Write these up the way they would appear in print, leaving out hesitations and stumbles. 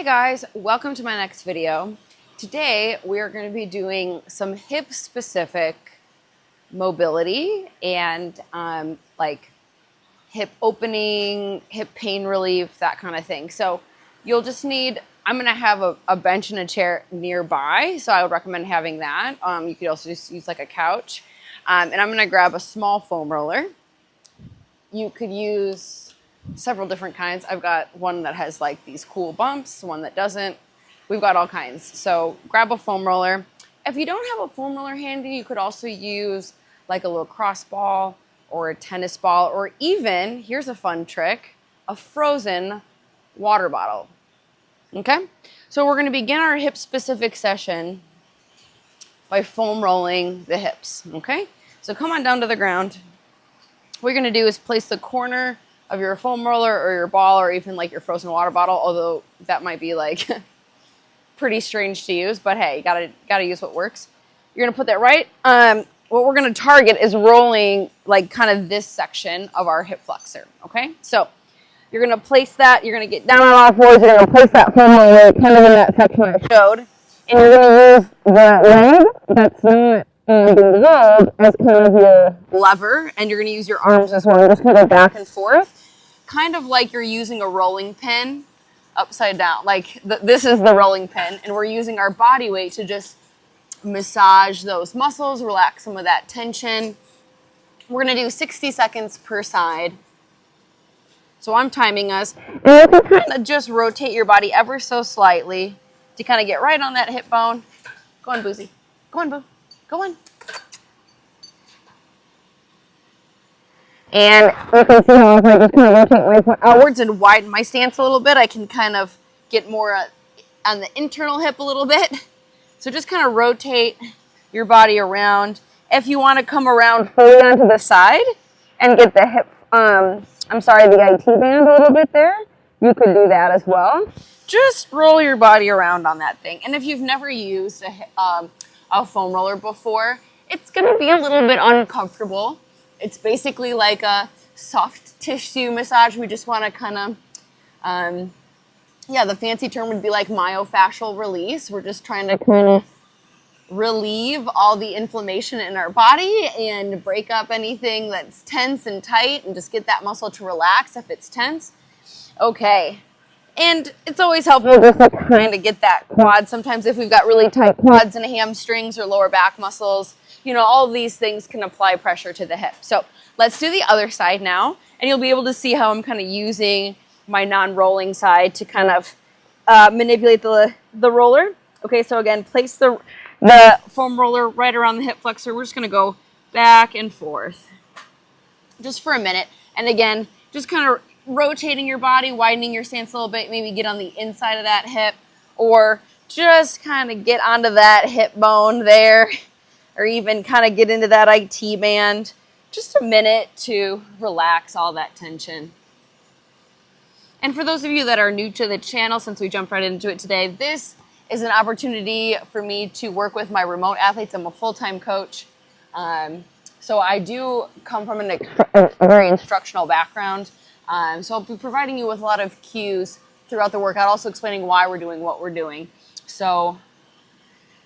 Hey guys, welcome to my next video. Today we are going to be doing some hip specific mobility and like hip opening, hip pain relief, that kind of thing. So you'll just need, I'm going to have a bench and a chair nearby, so I would recommend having that. You could also just use like a couch. And I'm going to grab a small foam roller. You could use several different kinds. I've got one that has like these cool bumps, one that doesn't. We've got all kinds. So grab a foam roller. If you don't have a foam roller handy, you could also use like a lacrosse ball or a tennis ball, or even, here's a fun trick, a frozen water bottle. Okay? So we're going to begin our hip specific session by foam rolling the hips. Okay? So come on down to the ground. What you're going to do is place the corner of your foam roller or your ball or even like your frozen water bottle, although that might be like pretty strange to use, but hey, you gotta use what works. You're gonna put that right. What we're gonna target is rolling like kind of this section of our hip flexor, okay? So you're gonna place that, you're gonna get down on all fours, you're gonna place that foam roller kind of in that section I showed, and you're gonna use the leg that's not being rolled as kind of your lever, and you're gonna use your arms as well. You're just gonna go back and forth, kind of like you're using a rolling pin upside down. Like this is the rolling pin, and we're using our body weight to just massage those muscles, relax some of that tension. We're gonna do 60 seconds per side. So I'm timing us. And you can kind of just rotate your body ever so slightly to kind of get right on that hip bone. Go on, Boozy. Go on, Boo. Go on. And you can see how if I just kind of rotate my foot outwards and widen my stance a little bit, I can kind of get more on the internal hip a little bit. So just kind of rotate your body around. If you want to come around fully onto the side and get the hip, the IT band a little bit there, you could do that as well. Just roll your body around on that thing. And if you've never used a foam roller before, it's going to be a little bit uncomfortable. It's basically like a soft tissue massage. We just want to kind of, the fancy term would be like myofascial release. We're just trying to kind of relieve all the inflammation in our body and break up anything that's tense and tight and just get that muscle to relax if it's tense. Okay. And it's always helpful just to kind of get that quad. Sometimes if we've got really tight quads and hamstrings or lower back muscles, you know, all of these things can apply pressure to the hip. So let's do the other side now, and you'll be able to see how I'm kind of using my non-rolling side to kind of manipulate the roller. Okay, so again, place the foam roller right around the hip flexor. We're just going to go back and forth just for a minute. And again, just kind of rotating your body, widening your stance a little bit, maybe get on the inside of that hip, or just kind of get onto that hip bone there, or even kind of get into that IT band. Just a minute to relax all that tension. And for those of you that are new to the channel, since we jumped right into it today, this is an opportunity for me to work with my remote athletes. I'm a full-time coach. So I do come from a very instructional background. So I'll be providing you with a lot of cues throughout the workout, also explaining why we're doing what we're doing. So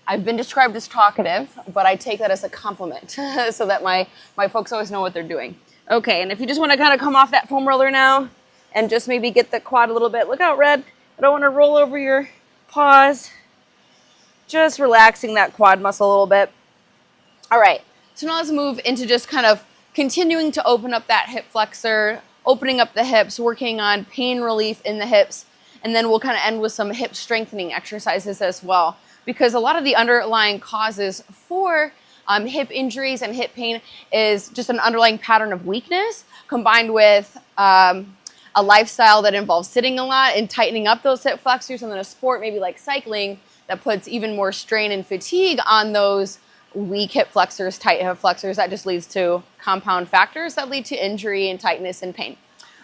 I've been described as talkative, but I take that as a compliment so that my folks always know what they're doing. Okay, and if you just want to kind of come off that foam roller now and just maybe get the quad a little bit. Look out, Red. I don't want to roll over your paws. Just relaxing that quad muscle a little bit. All right, so now let's move into just kind of continuing to open up that hip flexor, opening up the hips, working on pain relief in the hips, and then we'll kind of end with some hip strengthening exercises as well. Because a lot of the underlying causes for hip injuries and hip pain is just an underlying pattern of weakness combined with a lifestyle that involves sitting a lot and tightening up those hip flexors, and then a sport maybe like cycling that puts even more strain and fatigue on those weak hip flexors, tight hip flexors. That just leads to compound factors that lead to injury and tightness and pain.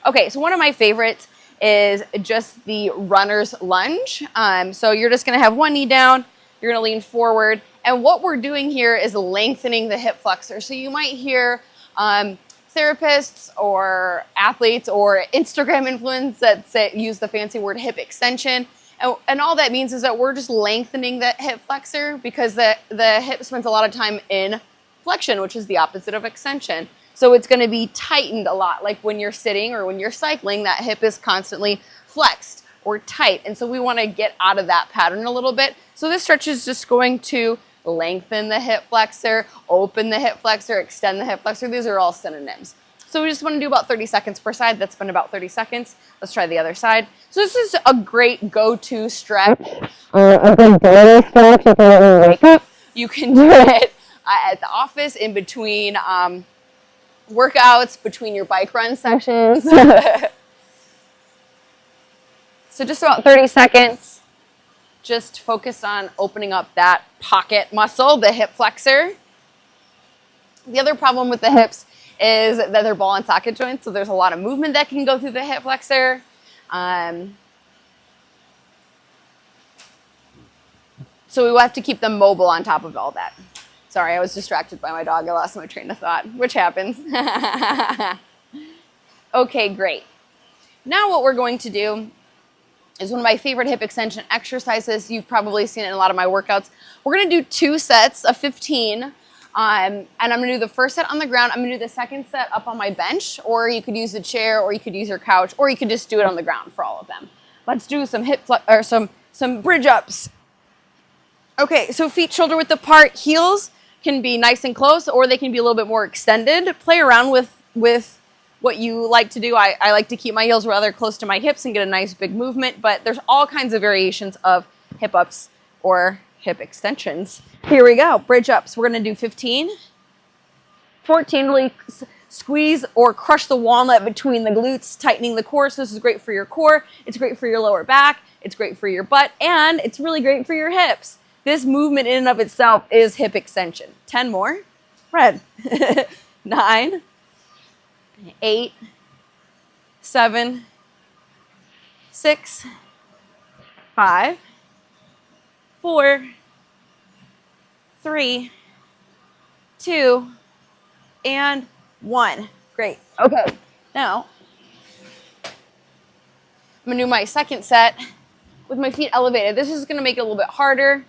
Okay, so one of my favorites is just the runner's lunge. So you're just gonna have one knee down, you're gonna lean forward, and what we're doing here is lengthening the hip flexor. So you might hear therapists or athletes or Instagram influencers that use the fancy word hip extension. And all that means is that we're just lengthening the hip flexor because the hip spends a lot of time in flexion, which is the opposite of extension. So it's going to be tightened a lot. Like when you're sitting or when you're cycling, that hip is constantly flexed or tight. And so we want to get out of that pattern a little bit. So this stretch is just going to lengthen the hip flexor, open the hip flexor, extend the hip flexor. These are all synonyms. So we just want to do about 30 seconds per side. That's been about 30 seconds. Let's try the other side. So this is a great go-to stretch. A good bonus stretch if you wake up. You can do it at the office, in between workouts, between your bike run sessions. So just about 30 seconds. Just focus on opening up that pocket muscle, the hip flexor. The other problem with the hips is that they're ball and socket joints, so there's a lot of movement that can go through the hip flexor. So we will have to keep them mobile on top of all that. Sorry, I was distracted by my dog. I lost my train of thought, which happens. Okay, great. Now what we're going to do is one of my favorite hip extension exercises. You've probably seen it in a lot of my workouts. We're going to do 2 sets of 15. And I'm going to do the first set on the ground. I'm going to do the second set up on my bench, or you could use a chair, or you could use your couch, or you could just do it on the ground for all of them. Let's do some some bridge ups. Okay, so feet shoulder width apart. Heels can be nice and close, or they can be a little bit more extended. Play around with what you like to do. I like to keep my heels rather close to my hips and get a nice big movement, but there's all kinds of variations of hip ups or hip extensions. Here we go, bridge ups. We're gonna do 15. 14, really squeeze or crush the walnut between the glutes, tightening the core. So this is great for your core, it's great for your lower back, it's great for your butt, and it's really great for your hips. This movement in and of itself is hip extension. 10 more, red. 9, 8, 7, 6, 5, 4, 3, 2, and 1. Great. Okay, now I'm gonna do my second set with my feet elevated. This is gonna make it a little bit harder,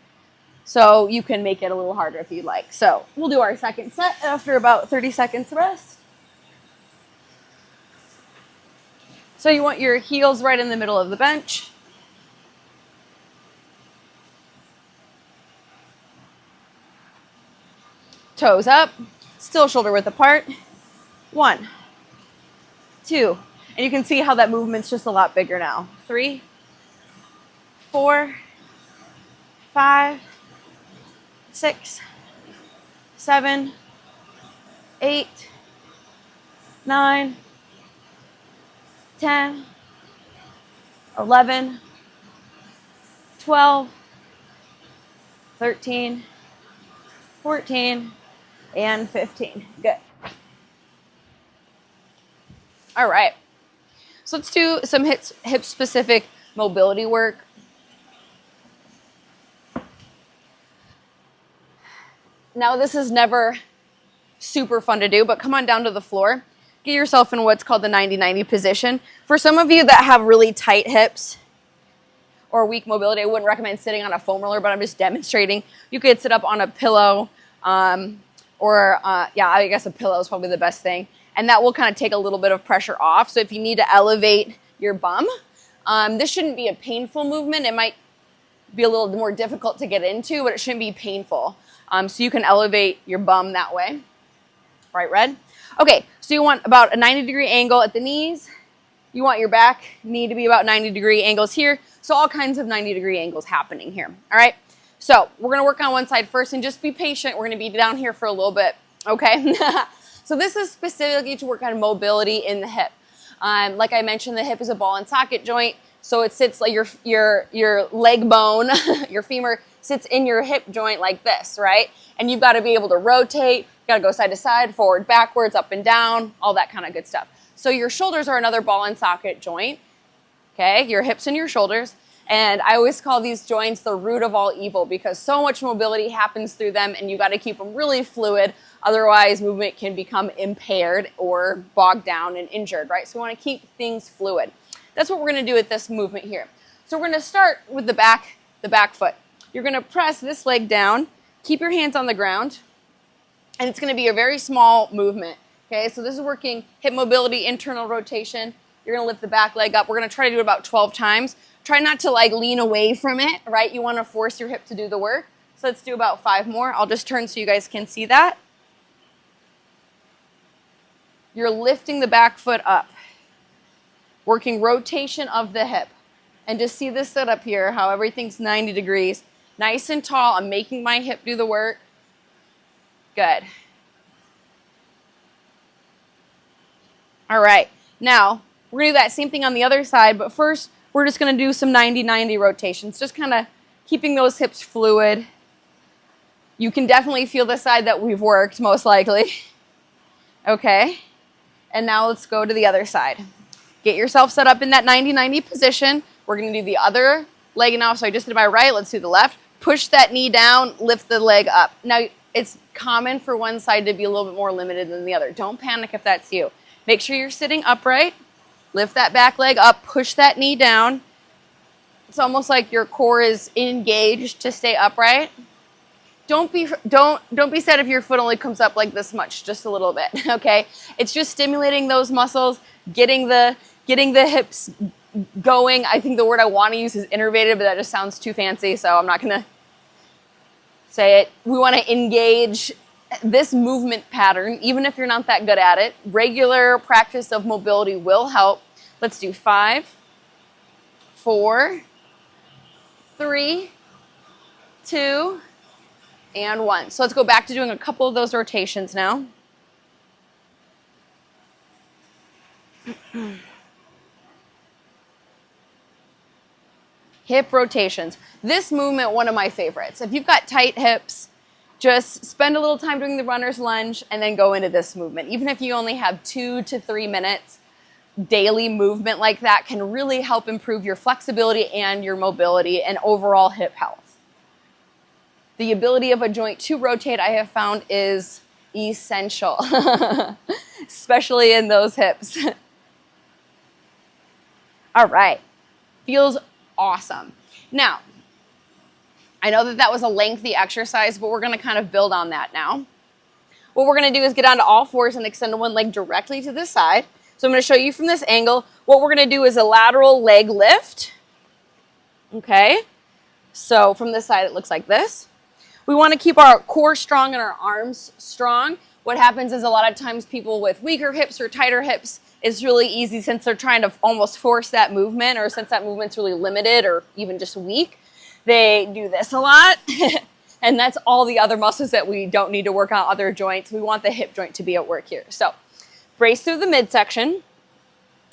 so you can make it a little harder if you'd like. So we'll do our second set after about 30 seconds rest. So you want your heels right in the middle of the bench. Toes up, still shoulder width apart. 1, 2, and you can see how that movement's just a lot bigger now. 3, 4, 5, 6, 7, 8, 9, 10, 11, 12, 13, 14, and 15. Good. All right. So let's do some hip specific mobility work. Now this is never super fun to do, but come on down to the floor. Get yourself in what's called the 90-90 position. For some of you that have really tight hips or weak mobility, I wouldn't recommend sitting on a foam roller, but I'm just demonstrating. You could sit up on a pillow, yeah, I guess a pillow is probably the best thing. And that will kind of take a little bit of pressure off. So if you need to elevate your bum, this shouldn't be a painful movement. It might be a little more difficult to get into, but it shouldn't be painful. So you can elevate your bum that way. Right, Red? Okay, so you want about a 90-degree angle at the knees. You want your back knee to be about 90-degree angles here. So all kinds of 90-degree angles happening here. All right, so we're going to work on one side first and just be patient. We're going to be down here for a little bit, okay? So this is specifically to work on mobility in the hip. Like I mentioned, the hip is a ball and socket joint. So it sits like your leg bone, your femur sits in your hip joint like this, right? And you've got to be able to rotate. You got to go side to side, forward, backwards, up and down, all that kind of good stuff. So your shoulders are another ball and socket joint, okay? Your hips and your shoulders. And I always call these joints the root of all evil because so much mobility happens through them and you got to keep them really fluid. Otherwise, movement can become impaired or bogged down and injured, right? So we want to keep things fluid. That's what we're going to do with this movement here. So we're going to start with the back foot. You're going to press this leg down, keep your hands on the ground, and it's going to be a very small movement. Okay, so this is working hip mobility, internal rotation. You're going to lift the back leg up. We're going to try to do it about 12 times. Try not to like lean away from it, right? You want to force your hip to do the work. So let's do about 5 more. I'll just turn so you guys can see that. You're lifting the back foot up, working rotation of the hip. And just see this setup here, how everything's 90 degrees. Nice and tall. I'm making my hip do the work. Good. All right. Now, we're going to do that same thing on the other side, but first, we're just going to do some 90-90 rotations, just kind of keeping those hips fluid. You can definitely feel the side that we've worked, most likely. Okay. And now let's go to the other side. Get yourself set up in that 90-90 position. We're going to do the other leg now. So I just did my right. Let's do the left. Push that knee down, lift the leg up. Now, it's common for one side to be a little bit more limited than the other. Don't panic if that's you. Make sure you're sitting upright. Lift that back leg up. Push that knee down. It's almost like your core is engaged to stay upright. Don't be sad if your foot only comes up like this much, just a little bit, okay? It's just stimulating those muscles, getting the hips going. I think the word I want to use is innervated, but that just sounds too fancy, so I'm not going to say it. We want to engage this movement pattern, even if you're not that good at it. Regular practice of mobility will help. Let's do 5, 4, 3, 2, and 1. So let's go back to doing a couple of those rotations now. Hip rotations. This movement, one of my favorites. If you've got tight hips, just spend a little time doing the runner's lunge and then go into this movement. Even if you only have 2 to 3 minutes, daily movement like that can really help improve your flexibility and your mobility and overall hip health. The ability of a joint to rotate, I have found, is essential, especially in those hips. All right, feels awesome. Now, I know that was a lengthy exercise, but we're going to kind of build on that now. What we're going to do is get onto all fours and extend one leg directly to the side. So I'm going to show you from this angle. What we're going to do is a lateral leg lift. Okay, so from this side it looks like this. We want to keep our core strong and our arms strong. What happens is a lot of times people with weaker hips or tighter hips, it's really easy since they're trying to almost force that movement, or since that movement's really limited or even just weak, they do this a lot. And that's all the other muscles that we don't need to work on, other joints. We want the hip joint to be at work here. So brace through the midsection,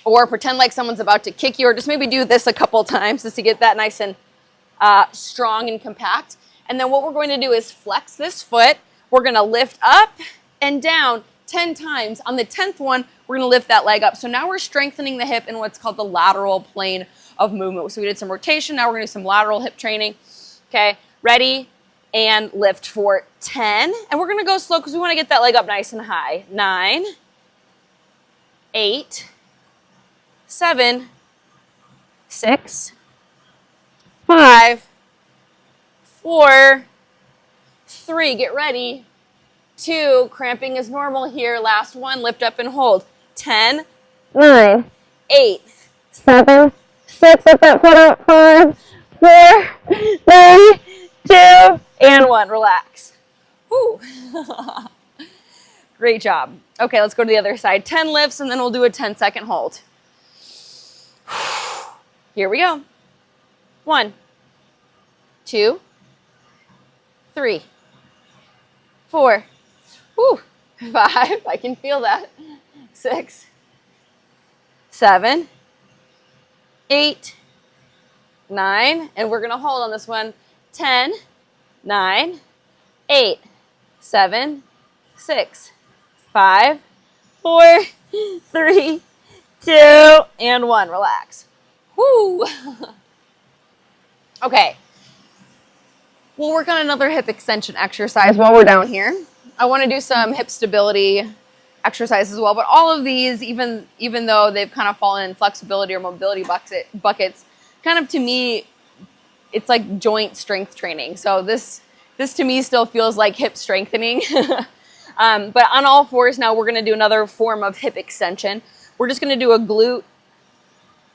or pretend like someone's about to kick you, or just maybe do this a couple times just to get that nice and strong and compact. And then what we're going to do is flex this foot. We're going to lift up and down 10 times. On the 10th one, we're going to lift that leg up. So now we're strengthening the hip in what's called the lateral plane of movement. So we did some rotation. Now we're going to do some lateral hip training. Okay, ready and lift for 10. And we're going to go slow because we want to get that leg up nice and high. 9, 8, 7, 6, 5, 4, 3, get ready. 2, cramping is normal here. Last one, lift up and hold. 10, 9, 8, 7, 6, lift that foot up. 5, 4, 3, 2, and 1. Relax. Woo. Great job. Okay, let's go to the other side. 10 lifts, and then we'll do a 10-second hold. Here we go. 1, 2, 3, 4, 5, I can feel that, 6, 7, 8, 9, and we're going to hold on this one, 10, 9, 8, 7, 6, 5, 4, 3, 2, and 1. Relax. Woo! Okay. We'll work on another hip extension exercise while we're down here. I want to do some hip stability exercises as well, but all of these, even though they've kind of fallen in flexibility or mobility buckets, kind of, to me, it's like joint strength training. So this to me still feels like hip strengthening. But on all fours now, we're going to do another form of hip extension. We're just going to do a glute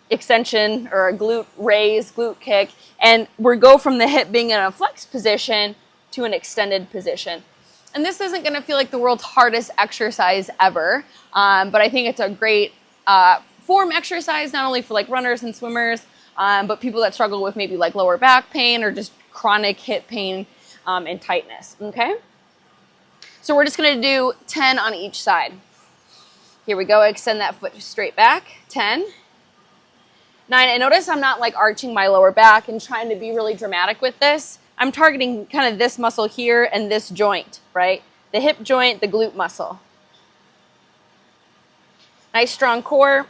extension or a glute raise, glute kick, and we go from the hip being in a flex position to an extended position. And this isn't going to feel like the world's hardest exercise ever, but I think it's a great form exercise, not only for like runners and swimmers, but people that struggle with maybe like lower back pain or just chronic hip pain and tightness, okay? So we're just going to do 10 on each side. Here we go. Extend that foot straight back. 10, 9. And notice I'm not like arching my lower back and trying to be really dramatic with this. I'm targeting kind of this muscle here and this joint, right? The hip joint, the glute muscle. Nice strong core,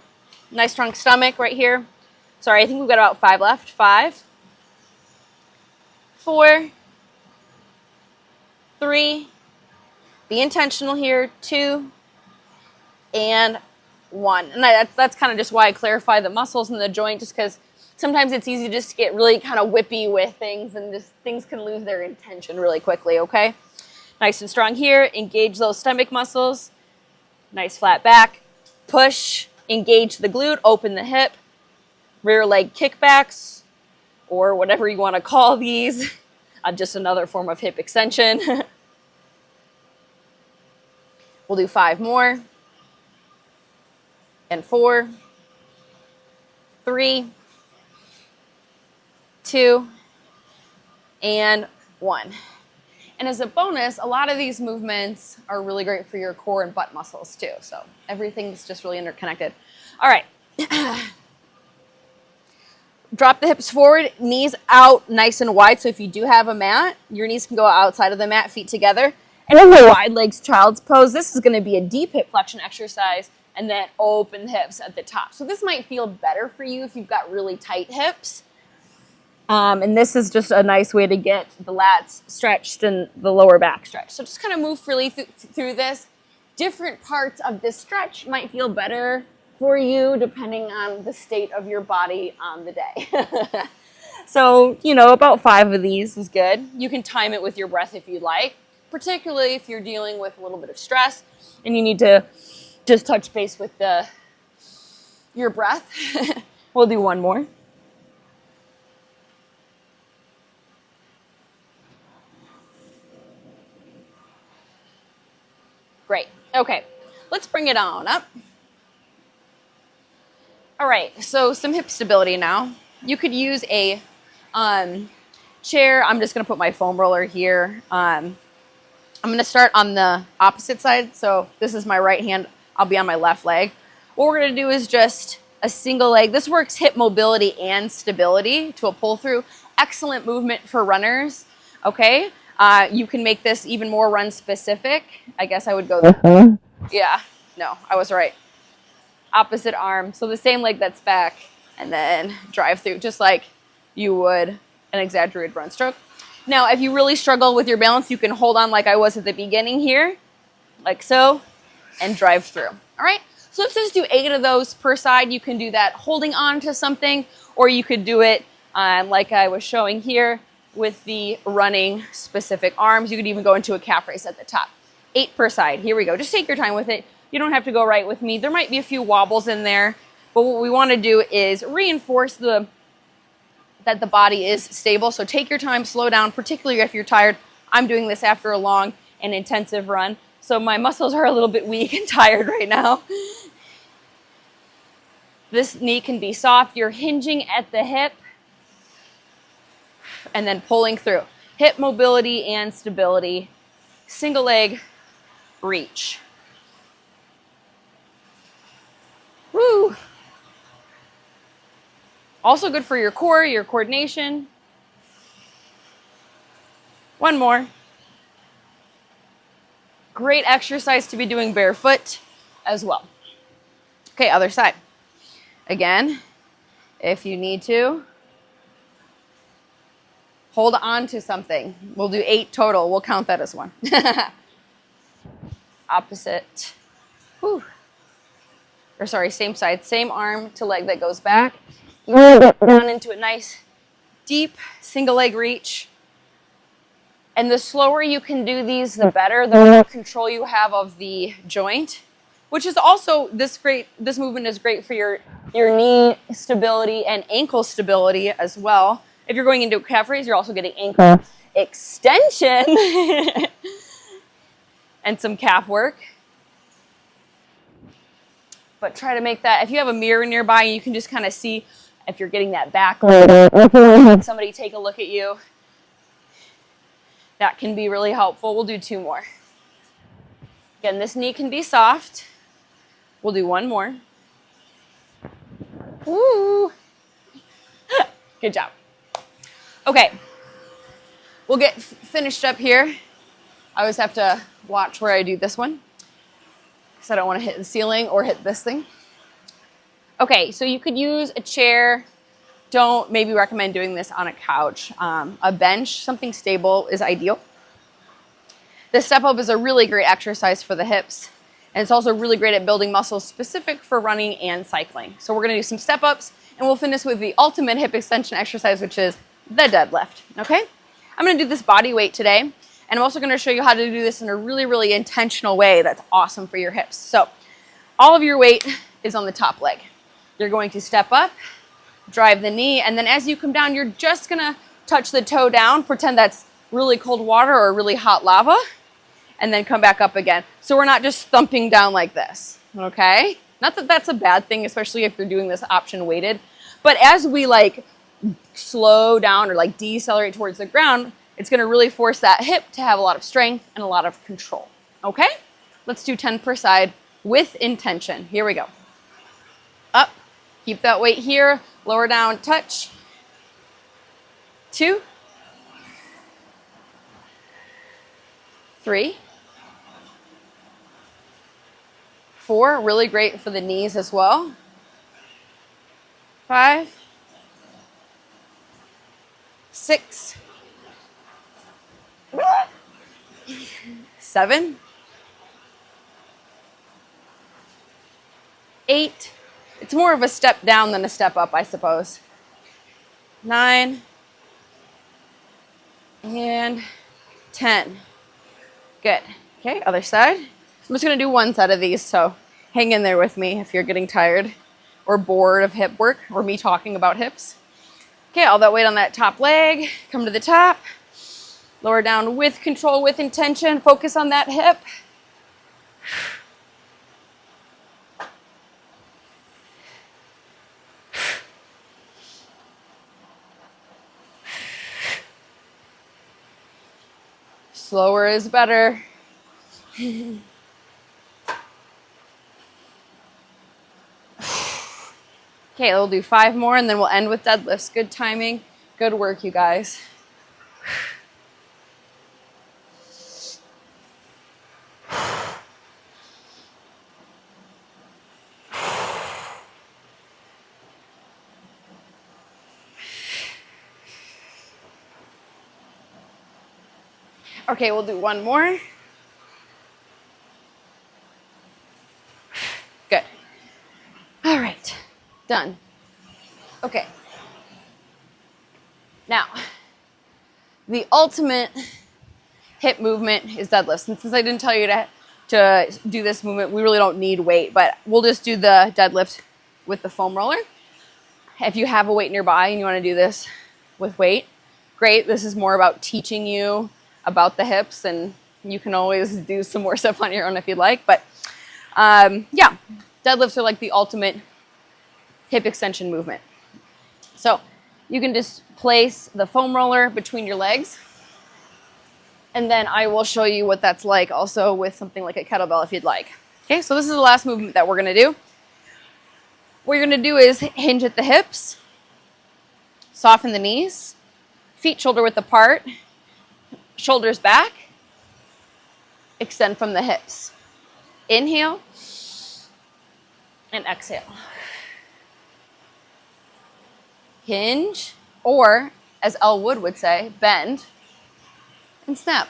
nice strong stomach right here. Sorry, I think we've got about 5 left. 5, 4, 3, be intentional here, 2, and 1. And that's kind of just why I clarify the muscles in the joint, just because sometimes it's easy just to get really kind of whippy with things and just things can lose their intention really quickly, okay? Nice and strong here. Engage those stomach muscles. Nice flat back. Push, engage the glute, open the hip. Rear leg kickbacks, or whatever you want to call these. Just another form of hip extension. We'll do 5 more. And 4, 3, 2, and 1. And as a bonus, a lot of these movements are really great for your core and butt muscles too. So everything's just really interconnected. All right. Drop the hips forward, knees out nice and wide. So if you do have a mat, your knees can go outside of the mat, feet together. And in the wide legs child's pose, this is going to be a deep hip flexion exercise and then open hips at the top. So this might feel better for you if you've got really tight hips. And this is just a nice way to get the lats stretched and the lower back stretched. So just kind of move freely through this. Different parts of this stretch might feel better for you depending on the state of your body on the day. So, about 5 of these is good. You can time it with your breath if you'd like, particularly if you're dealing with a little bit of stress and you need to just touch base with your breath. We'll do 1 more. Great. Okay, let's bring it on up. All right, so some hip stability now. You could use a chair. I'm just going to put my foam roller here. I'm going to start on the opposite side. So this is my right hand. I'll be on my left leg. What we're going to do is just a single leg. This works hip mobility and stability to a pull through. Excellent movement for runners. Okay. You can make this even more run specific. I guess I would go there. Yeah, no, I was right. Opposite arm. So the same leg that's back and then drive through just like you would an exaggerated run stroke. Now, if you really struggle with your balance, you can hold on like I was at the beginning here, like so, and drive through. All right, so let's just do 8 of those per side. You can do that holding on to something, or you could do it like I was showing here with the running specific arms. You could even go into a calf raise at the top. 8 per side. Here we go. Just take your time with it. You don't have to go right with me. There might be a few wobbles in there, but what we want to do is reinforce that the body is stable. So take your time, slow down, particularly if you're tired. I'm doing this after a long and intensive run, so my muscles are a little bit weak and tired right now. This knee can be soft. You're hinging at the hip and then pulling through. Hip mobility and stability. Single leg reach. Woo! Also good for your core, your coordination. 1 more. Great exercise to be doing barefoot as well. Okay, other side. Again, if you need to, hold on to something. We'll do 8 total. We'll count that as 1. Opposite. Whew. Or sorry, same side. Same arm to leg that goes back. Get down into a nice, deep single leg reach. And the slower you can do these, the better, the more control you have of the joint, which is also this movement is great for your knee stability and ankle stability as well. If you're going into a calf raise, you're also getting ankle extension and some calf work. But try to make that, if you have a mirror nearby, you can just kind of see if you're getting that back leg. Somebody take a look at you. That can be really helpful. We'll do 2 more. Again, this knee can be soft. We'll do 1 more. Woo! Good job. Okay, we'll get finished up here. I always have to watch where I do this one because I don't want to hit the ceiling or hit this thing. Okay, so you could use a chair. Don't maybe recommend doing this on a couch. A bench, something stable is ideal. The step up is a really great exercise for the hips. And it's also really great at building muscles specific for running and cycling. So we're gonna do some step ups and we'll finish with the ultimate hip extension exercise, which is the deadlift, okay? I'm gonna do this body weight today. And I'm also gonna show you how to do this in a really, really intentional way that's awesome for your hips. So all of your weight is on the top leg. You're going to step up, drive the knee, and then as you come down, you're just gonna touch the toe down, pretend that's really cold water or really hot lava, and then come back up again. So we're not just thumping down like this, okay? Not that that's a bad thing, especially if you're doing this option weighted, but as we like slow down or like decelerate towards the ground, it's gonna really force that hip to have a lot of strength and a lot of control, okay? Let's do 10 per side with intention. Here we go. Up, keep that weight here, lower down, touch. 2, 3, 4, really great for the knees as well. 5, 6, 7, 8. It's more of a step down than a step up, I suppose. 9 and 10. Good. Okay, other side. I'm just gonna do 1 set of these, so hang in there with me if you're getting tired or bored of hip work or me talking about hips. Okay, all that weight on that top leg. Come to the top. Lower down with control, with intention. Focus on that hip. Slower is better. Okay, we'll do 5 more and then we'll end with deadlifts. Good timing. Good work, you guys. Okay, we'll do 1 more. Good. All right, done. Okay. Now, the ultimate hip movement is deadlifts. And since I didn't tell you to do this movement, we really don't need weight, but we'll just do the deadlift with the foam roller. If you have a weight nearby and you want to do this with weight, great. This is more about teaching you about the hips, and you can always do some more stuff on your own if you'd like. But yeah, deadlifts are like the ultimate hip extension movement. So you can just place the foam roller between your legs, and then I will show you what that's like also with something like a kettlebell if you'd like. Okay, so this is the last movement that we're gonna do. What you're gonna do is hinge at the hips, soften the knees, feet shoulder width apart, shoulders back, extend from the hips. Inhale and exhale. Hinge, or as Elle Wood would say, bend and snap.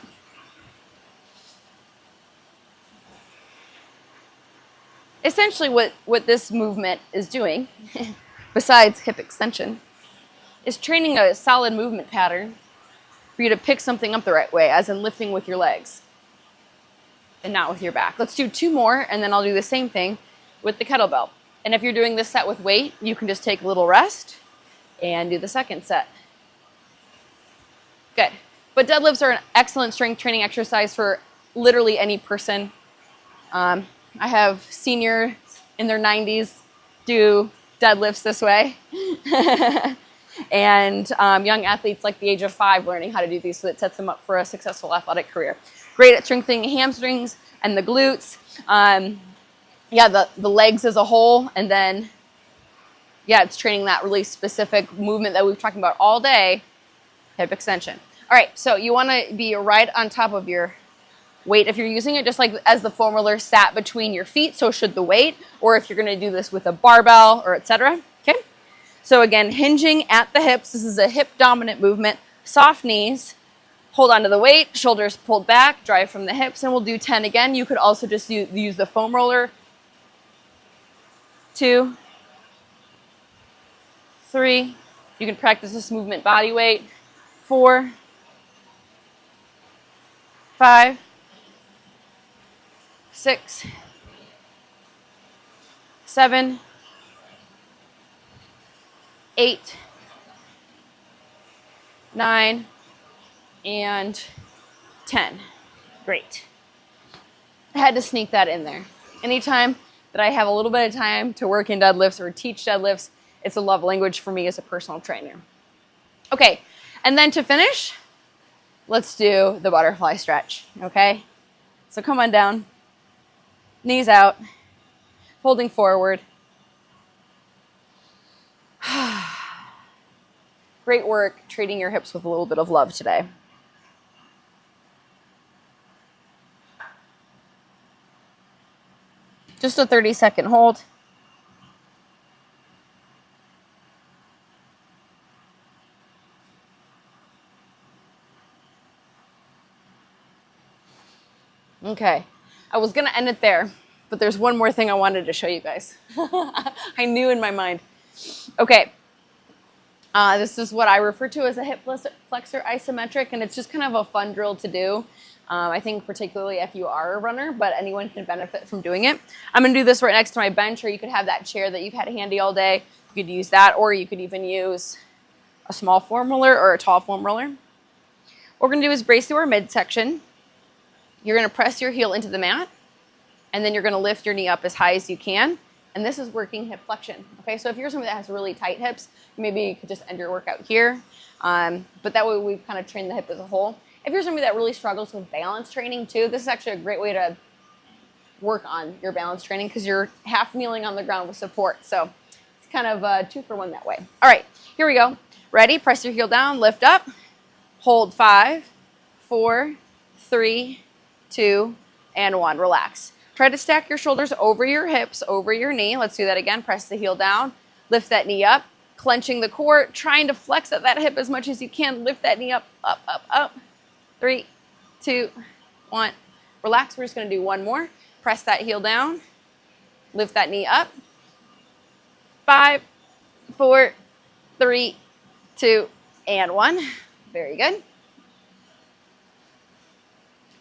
Essentially what this movement is doing besides hip extension, is training a solid movement pattern for you to pick something up the right way, as in lifting with your legs and not with your back. Let's do 2 more, and then I'll do the same thing with the kettlebell. And if you're doing this set with weight, you can just take a little rest and do the second set. Good. But deadlifts are an excellent strength training exercise for literally any person. I have seniors in their 90s do deadlifts this way. And young athletes like the age of 5 learning how to do these, so that sets them up for a successful athletic career. Great at strengthening hamstrings and the glutes. The legs as a whole, and then, it's training that really specific movement that we've talked about all day, hip extension. All right, so you want to be right on top of your weight if you're using it, just like as the foam roller sat between your feet, so should the weight, or if you're going to do this with a barbell or etc. Okay, so again, hinging at the hips. This is a hip dominant movement. Soft knees, hold onto the weight, shoulders pulled back, drive from the hips, and we'll do 10 again. You could also just use the foam roller. 2, 3, you can practice this movement body weight. 4, 5, 6, 7, 8, 9, and 10. Great. I had to sneak that in there. Anytime that I have a little bit of time to work in deadlifts or teach deadlifts, it's a love language for me as a personal trainer. Okay, and then to finish, let's do the butterfly stretch, okay? So come on down, knees out, holding forward. Great work treating your hips with a little bit of love today. Just a 30-second hold. Okay, I was gonna end it there, but there's one more thing I wanted to show you guys. I knew in my mind. Okay, this is what I refer to as a hip flexor isometric, and it's just kind of a fun drill to do. I think particularly if you are a runner, but anyone can benefit from doing it. I'm gonna do this right next to my bench, or you could have that chair that you've had handy all day. You could use that, or you could even use a small foam roller or a tall foam roller. What we're gonna do is brace through our midsection. You're gonna press your heel into the mat, and then you're gonna lift your knee up as high as you can. And this is working hip flexion. Okay, so if you're somebody that has really tight hips, maybe you could just end your workout here. But that way we've kind of trained the hip as a whole. If you're somebody that really struggles with balance training too, this is actually a great way to work on your balance training, because you're half kneeling on the ground with support. So it's kind of 2 for 1 that way. All right, here we go. Ready? Press your heel down, lift up, hold 5, 4, 3, 2, and 1. Relax. Try to stack your shoulders over your hips, over your knee. Let's do that again. Press the heel down, lift that knee up, clenching the core, trying to flex at that hip as much as you can. Lift that knee up, up, up, up. 3, 2, 1. Relax. We're just going to do 1 more. Press that heel down, lift that knee up. 5, 4, 3, 2, and 1. Very good.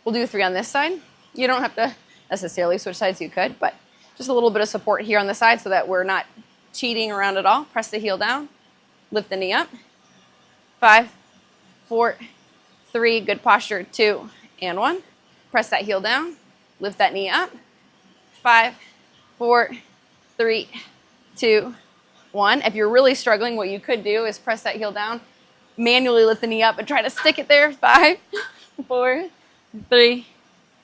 We'll do 3 on this side. You don't have to necessarily switch sides, you could, but just a little bit of support here on the side so that we're not cheating around at all. Press the heel down, lift the knee up. 5, 4, 3, good posture, 2, and 1. Press that heel down, lift that knee up. 5, 4, 3, 2, 1. If you're really struggling, what you could do is press that heel down, manually lift the knee up, and try to stick it there. 5, 4, 3,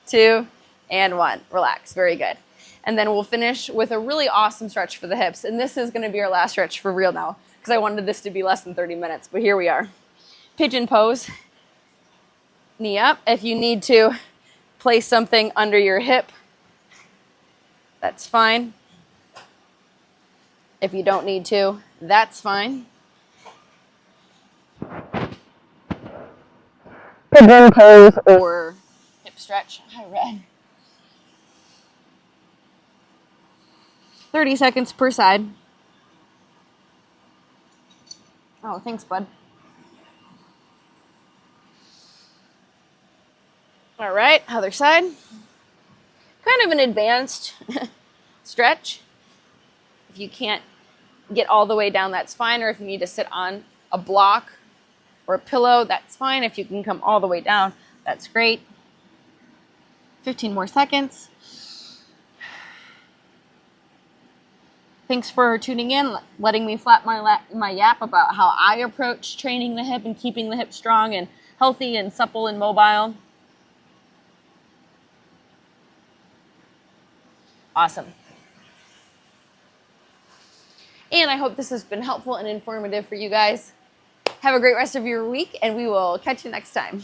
2, and 1. Relax. Very good. And then we'll finish with a really awesome stretch for the hips. And this is going to be our last stretch for real now, because I wanted this to be less than 30 minutes. But here we are. Pigeon pose. Knee up. If you need to place something under your hip, that's fine. If you don't need to, that's fine. Pigeon pose or hip stretch. I read. 30 seconds per side. Oh, thanks, bud. All right, other side. Kind of an advanced stretch. If you can't get all the way down, that's fine. Or if you need to sit on a block or a pillow, that's fine. If you can come all the way down, that's great. 15 more seconds. Thanks for tuning in, letting me flap my yap about how I approach training the hip and keeping the hip strong and healthy and supple and mobile. Awesome. And I hope this has been helpful and informative for you guys. Have a great rest of your week, and we will catch you next time.